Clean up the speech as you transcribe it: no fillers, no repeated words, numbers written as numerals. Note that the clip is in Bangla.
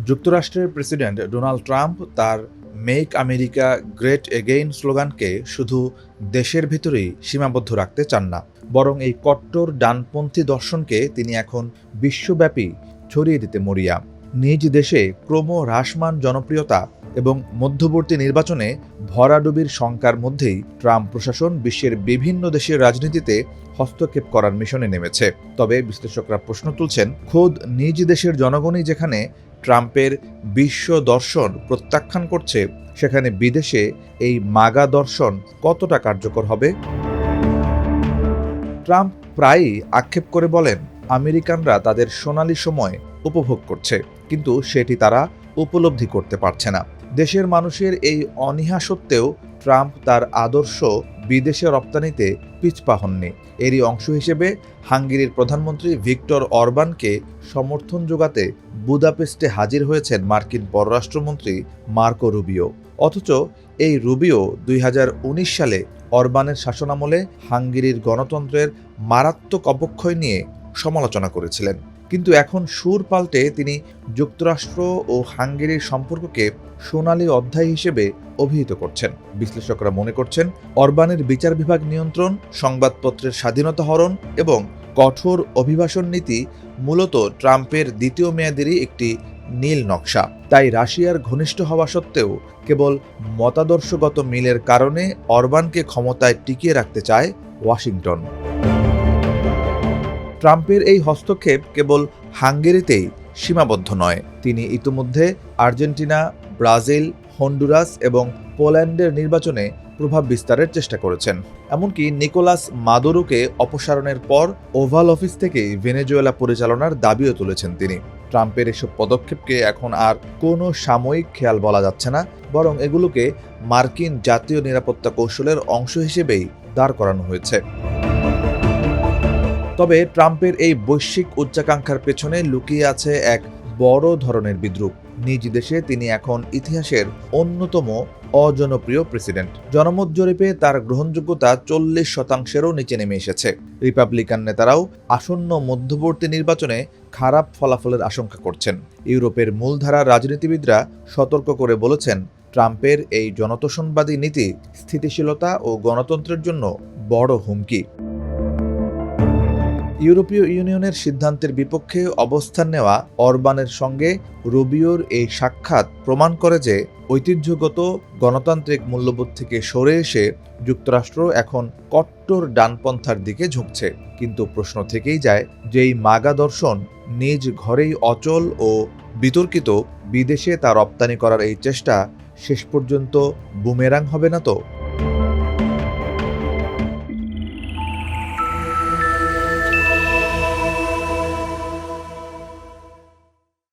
যুক্তরাষ্ট্রের প্রেসিডেন্ট ডোনাল্ড ট্রাম্প তার মেক আমেরিকা গ্রেট এগেইন স্লোগানকে শুধু দেশের ভিতরেই সীমাবদ্ধ রাখতে চান না, বরং এই কট্টর ডানপন্থী দর্শনকে তিনি এখন বিশ্বব্যাপী ছড়িয়ে দিতে মরিয়া। নিজ দেশে ক্রমহ্রাসমান জনপ্রিয়তা এবং মধ্যবর্তী নির্বাচনে ভরাডুবির শঙ্কার মধ্যেই ট্রাম্প প্রশাসন বিশ্বের বিভিন্ন দেশের রাজনীতিতে হস্তক্ষেপ করার মিশনে নেমেছে। তবে বিশ্লেষকরা প্রশ্ন তুলছেন, খোদ নিজ দেশের জনগণই যেখানে ট্রাম্পের বিশ্ব দর্শন প্রত্যাখ্যান করছে, সেখানে বিদেশে এই মাগা দর্শন কতটা কার্যকর হবে? ট্রাম্প প্রায়ই আক্ষেপ করে বলেন, আমেরিকানরা তাদের সোনালী সময় উপভোগ করছে, কিন্তু সেটি তারা উপলব্ধি করতে পারছে না। দেশের মানুষের এই অনীহা সত্ত্বেও ট্রাম্প তার আদর্শ বিদেশে রপ্তানিতে পিছপা হননি। এরই অংশ হিসেবে হাঙ্গেরির প্রধানমন্ত্রী ভিক্টর অরবানকে সমর্থন জোগাতে বুদাপেস্টে হাজির হয়েছেন মার্কিন পররাষ্ট্রমন্ত্রী মার্কো রুবিও। অথচ এই রুবিও ২০১৯ সালে অরবানের শাসনামলে হাঙ্গেরির গণতন্ত্রের মারাত্মক অবক্ষয় নিয়ে সমালোচনা করেছিলেন। কিন্তু এখন সুর পাল্টে তিনি যুক্তরাষ্ট্র ও হাঙ্গেরির সম্পর্ককে সোনালী অধ্যায় হিসেবে অভিহিত করছেন। বিশ্লেষকরা মনে করছেন, অরবানের বিচার বিভাগ নিয়ন্ত্রণ, সংবাদপত্রের স্বাধীনতা হরণ এবং কঠোর অভিবাসন নীতি মূলত ট্রাম্পের দ্বিতীয় মেয়াদেরই একটি নীল নকশা। তাই রাশিয়ার ঘনিষ্ঠ হওয়া সত্ত্বেও কেবল মতাদর্শগত মিলের কারণে অরবানকে ক্ষমতায় টিকিয়ে রাখতে চায় ওয়াশিংটন। ট্রাম্পের এই হস্তক্ষেপ কেবল হাঙ্গেরিতেই সীমাবদ্ধ নয়। তিনি ইতিমধ্যে আর্জেন্টিনা, ব্রাজিল, হন্ডুরাস এবং পোল্যান্ডের নির্বাচনে প্রভাব বিস্তারের চেষ্টা করেছেন। এমনকি নিকোলাস মাদুরোকে অপসারণের পর ওভাল অফিস থেকে ভেনেজুয়েলা পরিচালনার দাবিও তুলেছেন তিনি। ট্রাম্পের এসব পদক্ষেপকে এখন আর কোনো সাময়িক খেয়াল বলা যাচ্ছে না, বরং এগুলোকে মার্কিন জাতীয় নিরাপত্তা কৌশলের অংশ হিসেবেই দাঁড় করানো হয়েছে। তবে ট্রাম্পের এই বৈশ্বিক উচ্চাকাঙ্ক্ষার পেছনে লুকিয়ে আছে এক বড় ধরনের বিদ্রূপ। নিজ দেশে তিনি এখন ইতিহাসের অন্যতম অজনপ্রিয় প্রেসিডেন্ট। জনমত জরিপে তার গ্রহণযোগ্যতা 40%-এরও নিচে নেমে এসেছে। রিপাবলিকান নেতারাও আসন্ন মধ্যবর্তী নির্বাচনে খারাপ ফলাফলের আশঙ্কা করছেন। ইউরোপের মূলধারার রাজনীতিবিদরা সতর্ক করে বলেছেন, ট্রাম্পের এই জনতোষণবাদী নীতি স্থিতিশীলতা ও গণতন্ত্রের জন্য বড় হুমকি। ইউরোপীয় ইউনিয়নের সিদ্ধান্তের বিপক্ষে অবস্থান নেওয়া অরবানের সঙ্গে রুবিওর এই সাক্ষাৎ প্রমাণ করে যে ঐতিহ্যগত গণতান্ত্রিক মূল্যবোধ থেকে সরে এসে যুক্তরাষ্ট্র এখন কট্টর ডানপন্থার দিকে ঝুঁকছে। কিন্তু প্রশ্ন থেকেই যায় যে এই মাগা দর্শন নিজ ঘরেই অচল ও বিতর্কিত, বিদেশে তা রপ্তানি করার এই চেষ্টা শেষ পর্যন্ত বুমেরাং হবে না তো?